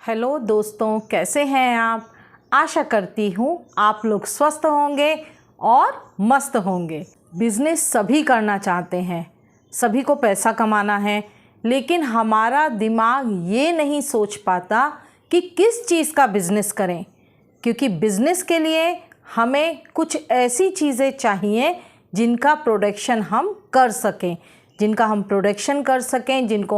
Hello दोस्तों, कैसे हैं आप। आशा करती हूँ आप लोग स्वस्थ होंगे और मस्त होंगे। बिजनेस सभी करना चाहते हैं, सभी को पैसा कमाना है, लेकिन हमारा दिमाग ये नहीं सोच पाता कि किस चीज़ का बिज़नेस करें, क्योंकि बिज़नेस के लिए हमें कुछ ऐसी चीज़ें चाहिए जिनका प्रोडक्शन हम कर सकें, जिनको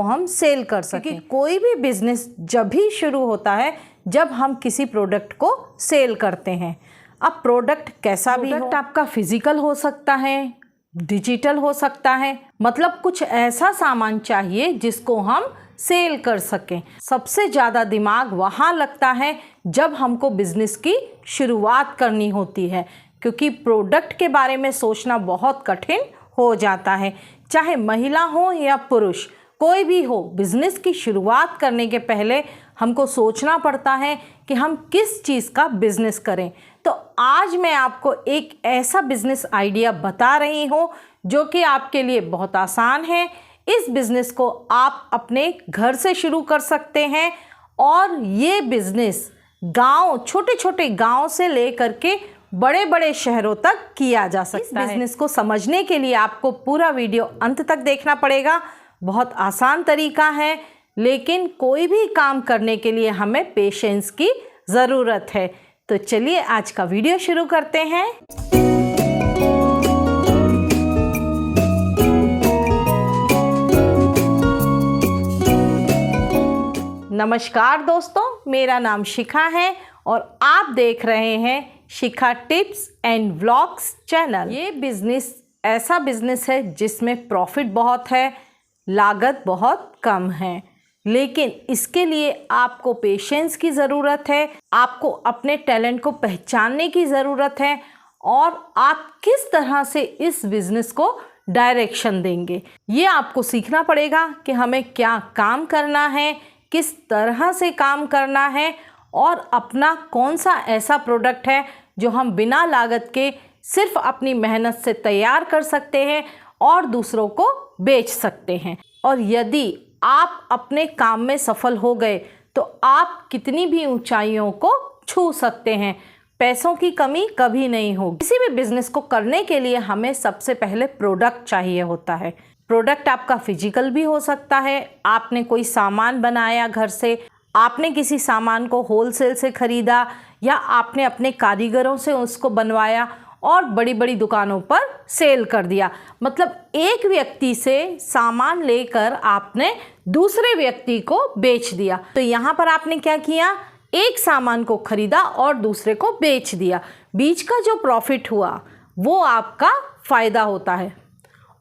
हम सेल कर सकें। कोई भी बिजनेस जब भी शुरू होता है जब हम किसी प्रोडक्ट को सेल करते हैं। अब प्रोडक्ट कैसा भी हो, आपका फिजिकल हो सकता है, डिजिटल हो सकता है, मतलब कुछ ऐसा सामान चाहिए जिसको हम सेल कर सकें। सबसे ज़्यादा दिमाग वहाँ लगता है जब हमको बिजनेस की शुरुआत करनी होती है, क्योंकि प्रोडक्ट के बारे में सोचना बहुत कठिन हो जाता है। चाहे महिला हो या पुरुष, कोई भी हो, बिजनेस की शुरुआत करने के पहले हमको सोचना पड़ता है कि हम किस चीज़ का बिजनेस करें। तो आज मैं आपको एक ऐसा बिजनेस आइडिया बता रही हूँ जो कि आपके लिए बहुत आसान है। इस बिजनेस को आप अपने घर से शुरू कर सकते हैं और ये बिजनेस गांव, छोटे छोटे गांव से लेकर के बड़े बड़े शहरों तक किया जा सकता है। इस बिजनेस को समझने के लिए आपको पूरा वीडियो अंत तक देखना पड़ेगा। बहुत आसान तरीका है, लेकिन कोई भी काम करने के लिए हमें पेशेंस की ज़रूरत है। तो चलिए आज का वीडियो शुरू करते हैं। नमस्कार दोस्तों, मेरा नाम शिखा है और आप देख रहे हैं शिखा टिप्स एंड व्लॉग्स चैनल। ये बिजनेस ऐसा बिजनेस है जिसमें प्रॉफिट बहुत है, लागत बहुत कम है, लेकिन इसके लिए आपको पेशेंस की ज़रूरत है, आपको अपने टैलेंट को पहचानने की ज़रूरत है और आप किस तरह से इस बिज़नेस को डायरेक्शन देंगे, ये आपको सीखना पड़ेगा कि हमें क्या काम करना है, किस तरह से काम करना है और अपना कौन सा ऐसा प्रोडक्ट है जो हम बिना लागत के सिर्फ अपनी मेहनत से तैयार कर सकते हैं और दूसरों को बेच सकते हैं। और यदि आप अपने काम में सफल हो गए तो आप कितनी भी ऊंचाइयों को छू सकते हैं। पैसों की कमी कभी नहीं होगी। किसी भी बिजनेस को करने के लिए हमें सबसे पहले प्रोडक्ट चाहिए होता है। प्रोडक्ट आपका फिजिकल भी हो सकता है, आपने कोई सामान बनाया घर से, आपने किसी सामान को होलसेल से ख़रीदा या आपने अपने कारीगरों से उसको बनवाया और बड़ी बड़ी दुकानों पर सेल कर दिया। मतलब एक व्यक्ति से सामान लेकर आपने दूसरे व्यक्ति को बेच दिया। तो यहाँ पर आपने क्या किया, एक सामान को ख़रीदा और दूसरे को बेच दिया। बीच का जो प्रॉफिट हुआ वो आपका फ़ायदा होता है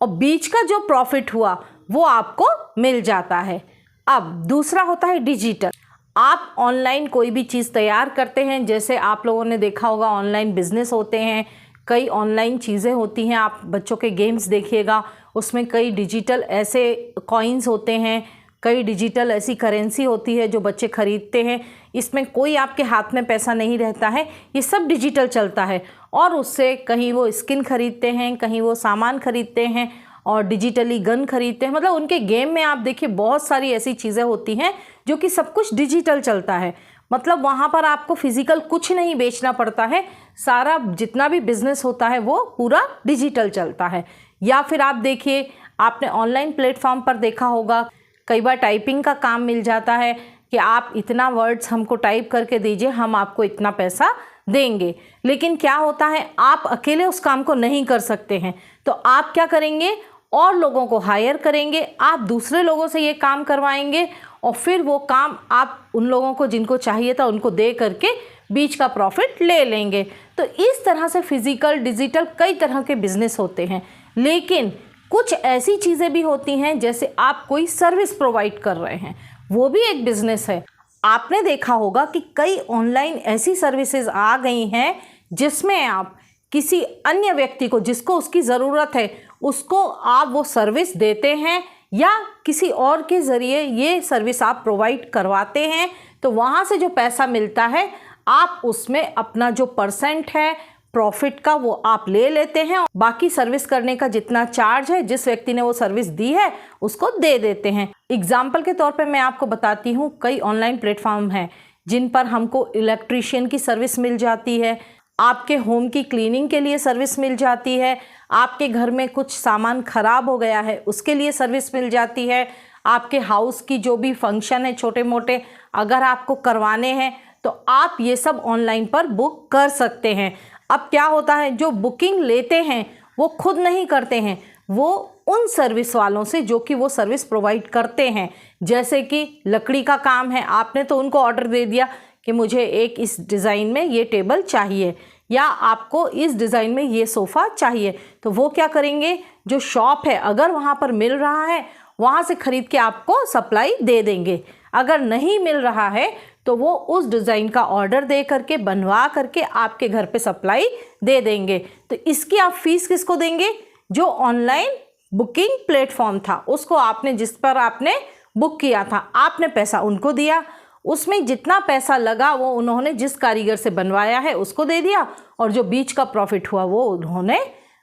और बीच का जो प्रॉफिट हुआ वो आपको मिल जाता है। अब दूसरा होता है डिजिटल। आप ऑनलाइन कोई भी चीज़ तैयार करते हैं, जैसे आप लोगों ने देखा होगा ऑनलाइन बिजनेस होते हैं, कई ऑनलाइन चीज़ें होती हैं। आप बच्चों के गेम्स देखिएगा, उसमें कई डिजिटल ऐसे कॉइन्स होते हैं, कई डिजिटल ऐसी करेंसी होती है जो बच्चे ख़रीदते हैं। इसमें कोई आपके हाथ में पैसा नहीं रहता है, ये सब डिजिटल चलता है और उससे कहीं वो स्किन खरीदते हैं, कहीं वो सामान खरीदते हैं और डिजिटली गन खरीदते हैं। मतलब उनके गेम में आप देखिए बहुत सारी ऐसी चीज़ें होती हैं जो कि सब कुछ डिजिटल चलता है। मतलब वहाँ पर आपको फिजिकल कुछ नहीं बेचना पड़ता है, सारा जितना भी बिजनेस होता है वो पूरा डिजिटल चलता है। या फिर आप देखिए, आपने ऑनलाइन प्लेटफॉर्म पर देखा होगा कई बार टाइपिंग का काम मिल जाता है कि आप इतना वर्ड्स हमको टाइप करके दीजिए, हम आपको इतना पैसा देंगे। लेकिन क्या होता है, आप अकेले उस काम को नहीं कर सकते हैं, तो आप क्या करेंगे, और लोगों को हायर करेंगे, आप दूसरे लोगों से ये काम करवाएंगे और फिर वो काम आप उन लोगों को जिनको चाहिए था उनको दे करके बीच का प्रॉफिट ले लेंगे। तो इस तरह से फिजिकल डिजिटल कई तरह के बिजनेस होते हैं। लेकिन कुछ ऐसी चीज़ें भी होती हैं, जैसे आप कोई सर्विस प्रोवाइड कर रहे हैं, वो भी एक बिजनेस है। आपने देखा होगा कि कई ऑनलाइन ऐसी सर्विसेज आ गई हैं जिसमें आप किसी अन्य व्यक्ति को, जिसको उसकी ज़रूरत है, उसको आप वो सर्विस देते हैं या किसी और के ज़रिए ये सर्विस आप प्रोवाइड करवाते हैं। तो वहाँ से जो पैसा मिलता है आप उसमें अपना जो परसेंट है प्रॉफिट का वो आप ले लेते हैं, बाकी सर्विस करने का जितना चार्ज है जिस व्यक्ति ने वो सर्विस दी है उसको दे देते हैं। एग्जाम्पल के तौर पे मैं आपको बताती हूँ, कई ऑनलाइन प्लेटफॉर्म हैं जिन पर हमको इलेक्ट्रीशियन की सर्विस मिल जाती है, आपके होम की क्लीनिंग के लिए सर्विस मिल जाती है, आपके घर में कुछ सामान खराब हो गया है उसके लिए सर्विस मिल जाती है, आपके हाउस की जो भी फंक्शन है छोटे मोटे अगर आपको करवाने हैं तो आप ये सब ऑनलाइन पर बुक कर सकते हैं। अब क्या होता है, जो बुकिंग लेते हैं वो खुद नहीं करते हैं, वो उन सर्विस वालों से जो कि वो सर्विस प्रोवाइड करते हैं। जैसे कि लकड़ी का काम है, आपने तो उनको ऑर्डर दे दिया कि मुझे एक इस डिज़ाइन में ये टेबल चाहिए या आपको इस डिज़ाइन में ये सोफ़ा चाहिए, तो वो क्या करेंगे, जो शॉप है अगर वहाँ पर मिल रहा है वहाँ से ख़रीद के आपको सप्लाई दे देंगे। अगर नहीं मिल रहा है तो वो उस डिज़ाइन का ऑर्डर दे करके बनवा करके आपके घर पे सप्लाई दे देंगे। तो इसकी आप फीस किसको देंगे, जो ऑनलाइन बुकिंग प्लेटफॉर्म था उसको आपने, जिस पर आपने बुक किया था, आपने पैसा उनको दिया, उसमें जितना पैसा लगा वो उन्होंने जिस कारीगर से बनवाया है उसको दे दिया और जो बीच का प्रॉफिट हुआ वो उन्होंने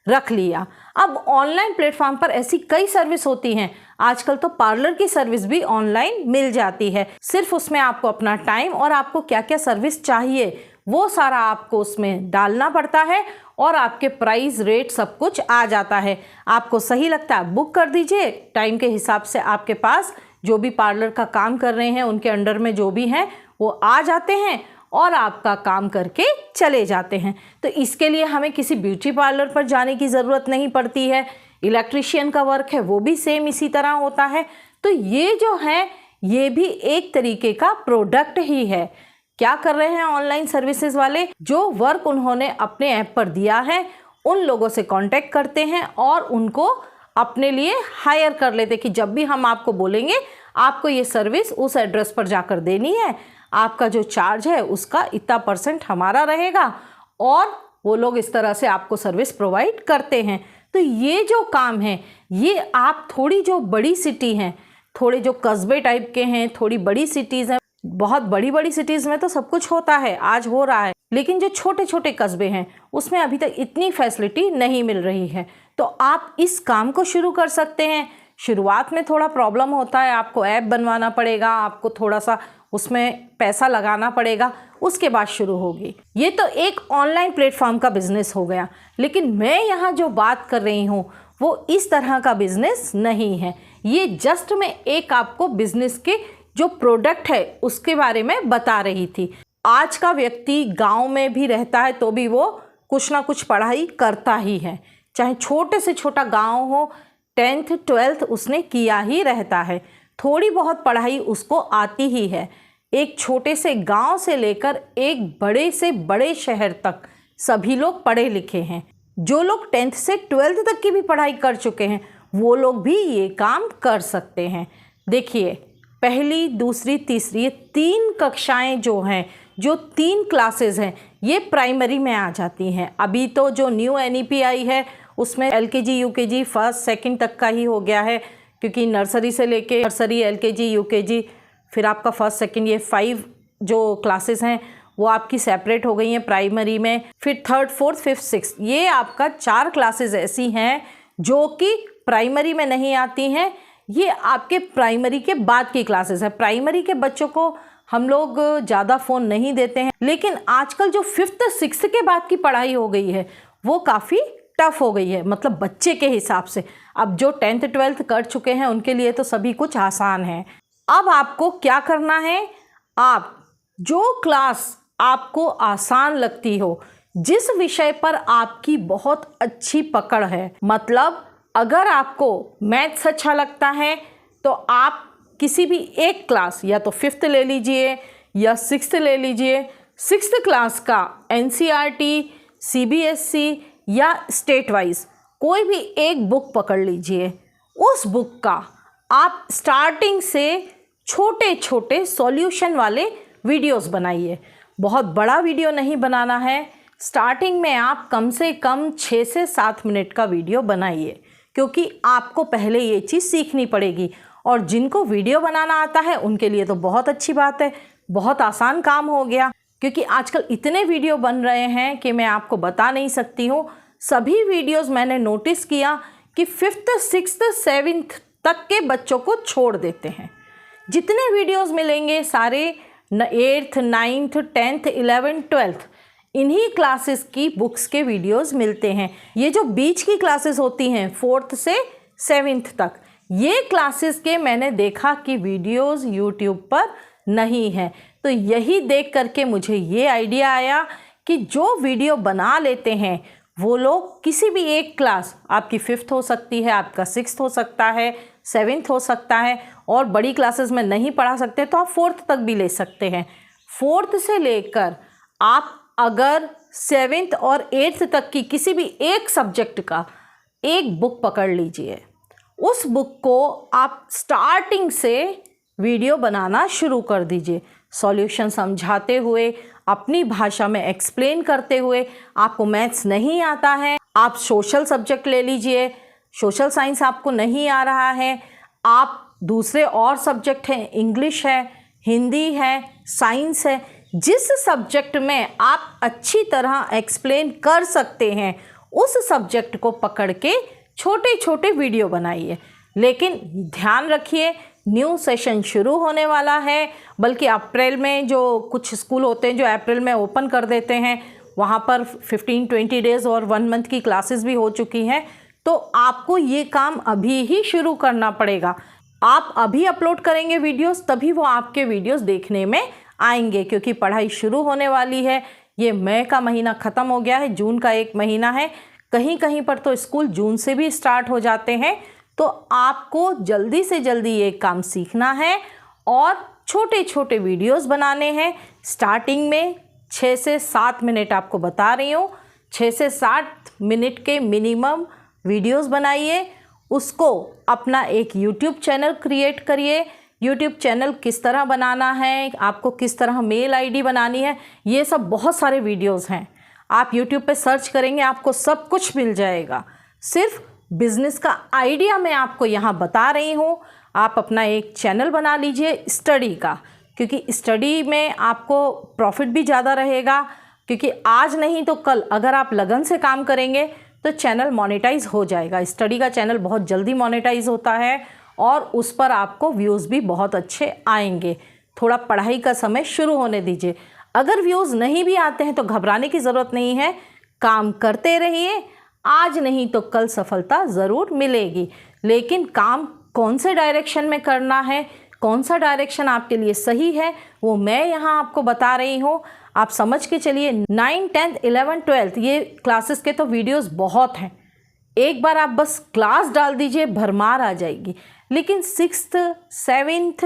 रख लिया। अब ऑनलाइन प्लेटफॉर्म पर ऐसी कई सर्विस होती हैं, आजकल तो पार्लर की सर्विस भी ऑनलाइन मिल जाती है। सिर्फ उसमें आपको अपना टाइम और आपको क्या क्या सर्विस चाहिए वो सारा आपको उसमें डालना पड़ता है और आपके प्राइस रेट सब कुछ आ जाता है। आपको सही लगता है बुक कर दीजिए, टाइम के हिसाब से आपके पास जो भी पार्लर का काम कर रहे हैं उनके अंडर में जो भी हैं वो आ जाते हैं और आपका काम करके चले जाते हैं। तो इसके लिए हमें किसी ब्यूटी पार्लर पर जाने की ज़रूरत नहीं पड़ती है। इलेक्ट्रीशियन का वर्क है वो भी सेम इसी तरह होता है। तो ये जो है ये भी एक तरीके का प्रोडक्ट ही है। क्या कर रहे हैं ऑनलाइन सर्विसेज वाले, जो वर्क उन्होंने अपने ऐप पर दिया है उन लोगों से कांटेक्ट करते हैं और उनको अपने लिए हायर कर लेते कि जब भी हम आपको बोलेंगे आपको ये सर्विस उस एड्रेस पर जाकर देनी है, आपका जो चार्ज है उसका इतना % हमारा रहेगा, और वो लोग इस तरह से आपको सर्विस प्रोवाइड करते हैं। तो ये जो काम है ये आप थोड़ी जो बड़ी सिटी हैं, थोड़े जो कस्बे टाइप के हैं, थोड़ी बड़ी सिटीज़ हैं, बहुत बड़ी बड़ी सिटीज़ में तो सब कुछ होता है, आज हो रहा है, लेकिन जो छोटे छोटे कस्बे हैं उसमें अभी तक इतनी फैसिलिटी नहीं मिल रही है। तो आप इस काम को शुरू कर सकते हैं। शुरुआत में थोड़ा प्रॉब्लम होता है, आपको ऐप बनवाना पड़ेगा, आपको थोड़ा सा उसमें पैसा लगाना पड़ेगा, उसके बाद शुरू होगी। ये तो एक ऑनलाइन प्लेटफॉर्म का बिजनेस हो गया, लेकिन मैं यहाँ जो बात कर रही हूँ वो इस तरह का बिजनेस नहीं है। ये जस्ट मैं एक आपको बिजनेस के जो प्रोडक्ट है उसके बारे में बता रही थी। आज का व्यक्ति गांव में भी रहता है तो भी वो कुछ ना कुछ पढ़ाई करता ही है, चाहे छोटे से छोटा गांव हो, 10th 12th उसने किया ही रहता है, थोड़ी बहुत पढ़ाई उसको आती ही है। एक छोटे से गांव से लेकर एक बड़े से बड़े शहर तक सभी लोग पढ़े लिखे हैं। जो लोग 10th से 12th तक की भी पढ़ाई कर चुके हैं वो लोग भी ये काम कर सकते हैं। देखिए, पहली, दूसरी, तीसरी, ये 3 कक्षाएं जो हैं, जो 3 क्लासेस हैं, ये प्राइमरी में आ जाती हैं। अभी तो जो न्यू NEP आई है उसमें LKG UKG फर्स्ट सेकंड तक का ही हो गया है, क्योंकि नर्सरी से लेके नर्सरी, LKG UKG, फिर आपका फर्स्ट सेकंड, ये 5 जो क्लासेस हैं वो आपकी सेपरेट हो गई हैं प्राइमरी में। फिर 3rd 4th 5th 6th, ये आपका 4 क्लासेस ऐसी हैं जो कि प्राइमरी में नहीं आती हैं। ये आपके प्राइमरी के बाद की क्लासेस है। प्राइमरी के बच्चों को हम लोग ज़्यादा फ़ोन नहीं देते हैं, लेकिन आजकल जो 5th 6th के बाद की पढ़ाई हो गई है वो काफ़ी टफ हो गई है, मतलब बच्चे के हिसाब से। अब जो 10th 12th कर चुके हैं उनके लिए तो सभी कुछ आसान है। अब आपको क्या करना है, आप जो क्लास आपको आसान लगती हो, जिस विषय पर आपकी बहुत अच्छी पकड़ है, मतलब अगर आपको मैथ्स अच्छा लगता है तो आप किसी भी एक क्लास, या तो 5th ले लीजिए या 6th ले लीजिए, 6th क्लास का NCERT, CBSE या स्टेट वाइज कोई भी एक बुक पकड़ लीजिए। उस बुक का आप स्टार्टिंग से छोटे छोटे सॉल्यूशन वाले वीडियोस बनाइए। बहुत बड़ा वीडियो नहीं बनाना है, स्टार्टिंग में आप कम से कम 6 से 7 मिनट का वीडियो बनाइए, क्योंकि आपको पहले ये चीज़ सीखनी पड़ेगी। और जिनको वीडियो बनाना आता है उनके लिए तो बहुत अच्छी बात है, बहुत आसान काम हो गया। क्योंकि आजकल इतने वीडियो बन रहे हैं कि मैं आपको बता नहीं सकती हूँ। सभी वीडियोस मैंने नोटिस किया कि 5th 6th 7th तक के बच्चों को छोड़ देते हैं। जितने वीडियोस मिलेंगे सारे 8th 9th 10th 11th 12th इन्हीं क्लासेस की बुक्स के वीडियोस मिलते हैं। ये जो बीच की क्लासेस होती हैं 4th से 7th तक, ये क्लासेस के मैंने देखा कि वीडियोस यूट्यूब पर नहीं है। तो यही देख करके मुझे ये आइडिया आया कि जो वीडियो बना लेते हैं वो लोग किसी भी एक क्लास, आपकी 5th हो सकती है, आपका 6th हो सकता है, 7th हो सकता है, और बड़ी क्लासेस में नहीं पढ़ा सकते तो आप 4th तक भी ले सकते हैं। 4th से लेकर आप अगर 7th और 8th तक की किसी भी एक सब्जेक्ट का एक बुक पकड़ लीजिए, उस बुक को आप स्टार्टिंग से वीडियो बनाना शुरू कर दीजिए, सॉल्यूशन समझाते हुए, अपनी भाषा में एक्सप्लेन करते हुए। आपको मैथ्स नहीं आता है, आप सोशल सब्जेक्ट ले लीजिए, सोशल साइंस आपको नहीं आ रहा है, आप दूसरे और सब्जेक्ट हैं, इंग्लिश है, हिंदी है, साइंस है, जिस सब्जेक्ट में आप अच्छी तरह एक्सप्लेन कर सकते हैं उस सब्जेक्ट को पकड़ के छोटे छोटे वीडियो बनाइए। लेकिन ध्यान रखिए, न्यू सेशन शुरू होने वाला है, बल्कि अप्रैल में जो कुछ स्कूल होते हैं जो अप्रैल में ओपन कर देते हैं, वहाँ पर 15-20 डेज़ और 1 मंथ की क्लासेस भी हो चुकी हैं। तो आपको ये काम अभी ही शुरू करना पड़ेगा। आप अभी अपलोड करेंगे वीडियोस तभी वो आपके वीडियोस देखने में आएंगे, क्योंकि पढ़ाई शुरू होने वाली है। ये मई का महीना ख़त्म हो गया है, जून का 1 महीना है, कहीं कहीं पर तो स्कूल जून से भी स्टार्ट हो जाते हैं। तो आपको जल्दी से जल्दी ये काम सीखना है और छोटे छोटे वीडियोस बनाने हैं। स्टार्टिंग में 6 से 7 मिनट आपको बता रही हूँ, 6 से 7 मिनट के मिनिमम वीडियोस बनाइए। उसको अपना एक यूट्यूब चैनल क्रिएट करिए। यूट्यूब चैनल किस तरह बनाना है, आपको किस तरह मेल आईडी बनानी है, ये सब बहुत सारे वीडियोस हैं। आप यूट्यूब पे सर्च करेंगे आपको सब कुछ मिल जाएगा। सिर्फ बिजनेस का आइडिया मैं आपको यहाँ बता रही हूँ। आप अपना एक चैनल बना लीजिए स्टडी का, क्योंकि स्टडी में आपको प्रॉफिट भी ज़्यादा रहेगा, क्योंकि आज नहीं तो कल अगर आप लगन से काम करेंगे तो चैनल मोनेटाइज हो जाएगा। स्टडी का चैनल बहुत जल्दी मोनेटाइज होता है और उस पर आपको व्यूज़ भी बहुत अच्छे आएंगे। थोड़ा पढ़ाई का समय शुरू होने दीजिए। अगर व्यूज़ नहीं भी आते हैं तो घबराने की ज़रूरत नहीं है, काम करते रहिए, आज नहीं तो कल सफलता ज़रूर मिलेगी। लेकिन काम कौन से डायरेक्शन में करना है, कौन सा डायरेक्शन आपके लिए सही है, वो मैं यहाँ आपको बता रही हूँ। आप समझ के चलिए 9, 10, 11, 12 ये क्लासेस के तो वीडियोस बहुत हैं। एक बार आप बस क्लास डाल दीजिए, भरमार आ जाएगी। लेकिन 6th 7th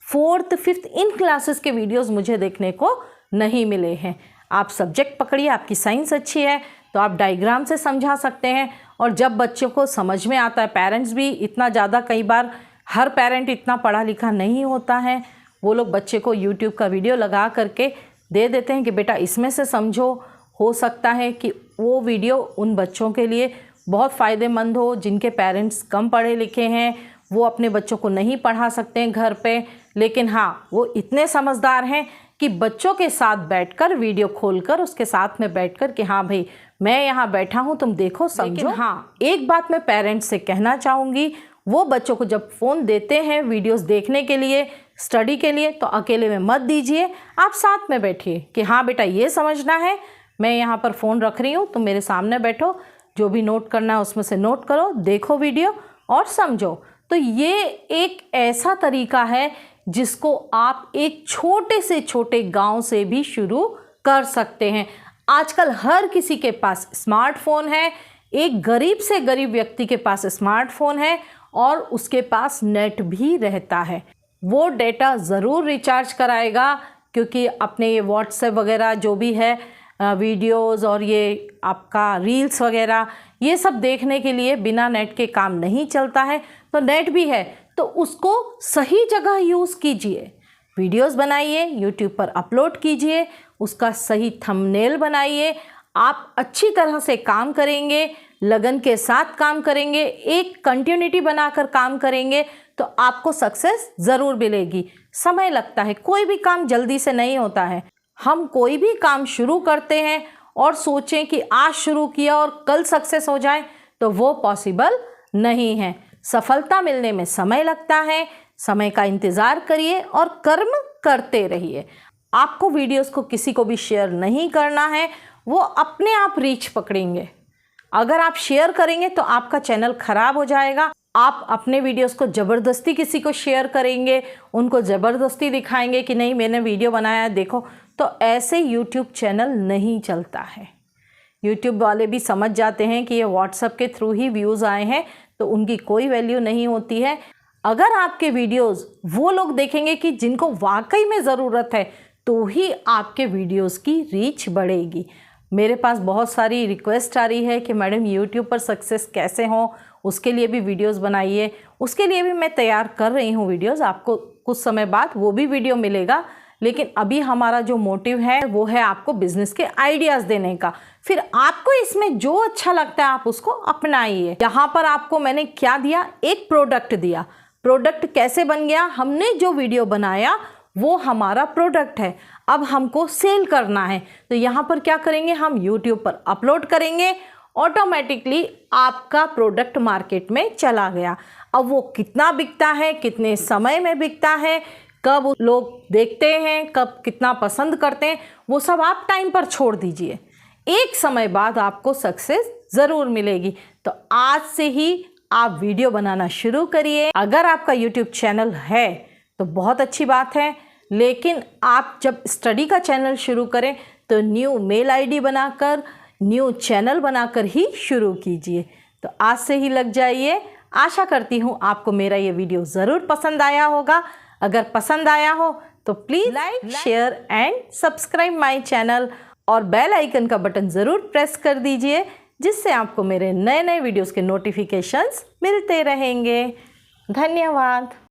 4th 5th इन क्लासेस के वीडियोस मुझे देखने को नहीं मिले हैं। आप सब्जेक्ट पकड़िए, आपकी साइंस अच्छी है तो आप डायग्राम से समझा सकते हैं। और जब बच्चों को समझ में आता है, पेरेंट्स भी इतना ज़्यादा, कई बार हर पेरेंट इतना पढ़ा लिखा नहीं होता है, वो लोग बच्चे को यूट्यूब का वीडियो लगा करके दे देते हैं कि बेटा इसमें से समझो। हो सकता है कि वो वीडियो उन बच्चों के लिए बहुत फ़ायदेमंद हो जिनके पेरेंट्स कम पढ़े लिखे हैं, वो अपने बच्चों को नहीं पढ़ा सकते हैं घर पे, लेकिन हाँ वो इतने समझदार हैं कि बच्चों के साथ बैठकर वीडियो खोलकर उसके साथ में बैठकर कि हाँ भाई मैं यहाँ बैठा हूँ, तुम देखो समझो। लेकिन हाँ एक बात मैं पेरेंट्स से कहना चाहूँगी, वो बच्चों को जब फ़ोन देते हैं वीडियोस देखने के लिए, स्टडी के लिए, तो अकेले में मत दीजिए, आप साथ में बैठिए कि हाँ बेटा ये समझना है, मैं यहाँ पर फ़ोन रख रही हूँ, तुम मेरे सामने बैठो, जो भी नोट करना है उसमें से नोट करो, देखो वीडियो और समझो। तो ये एक ऐसा तरीका है जिसको आप एक छोटे से छोटे गांव से भी शुरू कर सकते हैं। आजकल हर किसी के पास स्मार्टफोन है, एक गरीब से गरीब व्यक्ति के पास स्मार्टफोन है और उसके पास नेट भी रहता है। वो डेटा ज़रूर रिचार्ज कराएगा, क्योंकि अपने ये व्हाट्सएप वगैरह जो भी है वीडियोस और ये आपका रील्स वगैरह ये सब देखने के लिए बिना नेट के काम नहीं चलता है। तो नेट भी है तो उसको सही जगह यूज़ कीजिए, वीडियोस बनाइए, यूट्यूब पर अपलोड कीजिए, उसका सही थंबनेल बनाइए। आप अच्छी तरह से काम करेंगे, लगन के साथ काम करेंगे, एक कंटिन्यूटी बनाकर काम करेंगे तो आपको सक्सेस ज़रूर मिलेगी। समय लगता है, कोई भी काम जल्दी से नहीं होता है। हम कोई भी काम शुरू करते हैं और सोचें कि आज शुरू किया और कल सक्सेस हो जाए, तो वो पॉसिबल नहीं है। सफलता मिलने में समय लगता है। समय का इंतज़ार करिए और कर्म करते रहिए। आपको वीडियोस को किसी को भी शेयर नहीं करना है, वो अपने आप रीच पकड़ेंगे। अगर आप शेयर करेंगे तो आपका चैनल खराब हो जाएगा। आप अपने वीडियोस को ज़बरदस्ती किसी को शेयर करेंगे, उनको ज़बरदस्ती दिखाएंगे कि नहीं मैंने वीडियो बनाया है देखो, तो ऐसे यूट्यूब चैनल नहीं चलता है। यूट्यूब वाले भी समझ जाते हैं कि ये व्हाट्सएप के थ्रू ही व्यूज़ आए हैं, तो उनकी कोई वैल्यू नहीं होती है। अगर आपके वीडियोस वो लोग देखेंगे कि जिनको वाकई में ज़रूरत है, तो ही आपके वीडियोस की रीच बढ़ेगी। मेरे पास बहुत सारी रिक्वेस्ट आ रही है कि मैडम यूट्यूब पर सक्सेस कैसे हो, उसके लिए भी वीडियोस बनाइए। उसके लिए भी मैं तैयार कर रही हूँ वीडियोस, आपको कुछ समय बाद वो भी वीडियो मिलेगा। लेकिन अभी हमारा जो मोटिव है वो है आपको बिजनेस के आइडियाज़ देने का। फिर आपको इसमें जो अच्छा लगता है आप उसको अपनाइए। यहाँ पर आपको मैंने क्या दिया, एक प्रोडक्ट दिया। प्रोडक्ट कैसे बन गया, हमने जो वीडियो बनाया वो हमारा प्रोडक्ट है। अब हमको सेल करना है, तो यहाँ पर क्या करेंगे, हम यूट्यूब पर अपलोड करेंगे, ऑटोमेटिकली आपका प्रोडक्ट मार्केट में चला गया। अब वो कितना बिकता है, कितने समय में बिकता है, कब लोग देखते हैं, कब कितना पसंद करते हैं, वो सब आप टाइम पर छोड़ दीजिए। एक समय बाद आपको सक्सेस ज़रूर मिलेगी। तो आज से ही आप वीडियो बनाना शुरू करिए। अगर आपका यूट्यूब चैनल है तो बहुत अच्छी बात है, लेकिन आप जब स्टडी का चैनल शुरू करें तो न्यू मेल आईडी बनाकर, न्यू चैनल बनाकर ही शुरू कीजिए। तो आज से ही लग जाइए। आशा करती हूँ आपको मेरा ये वीडियो ज़रूर पसंद आया होगा। अगर पसंद आया हो तो please like, share and subscribe my channel और बेल आइकन का बटन ज़रूर प्रेस कर दीजिए, जिससे आपको मेरे नए नए वीडियोस के नोटिफिकेशंस मिलते रहेंगे। धन्यवाद।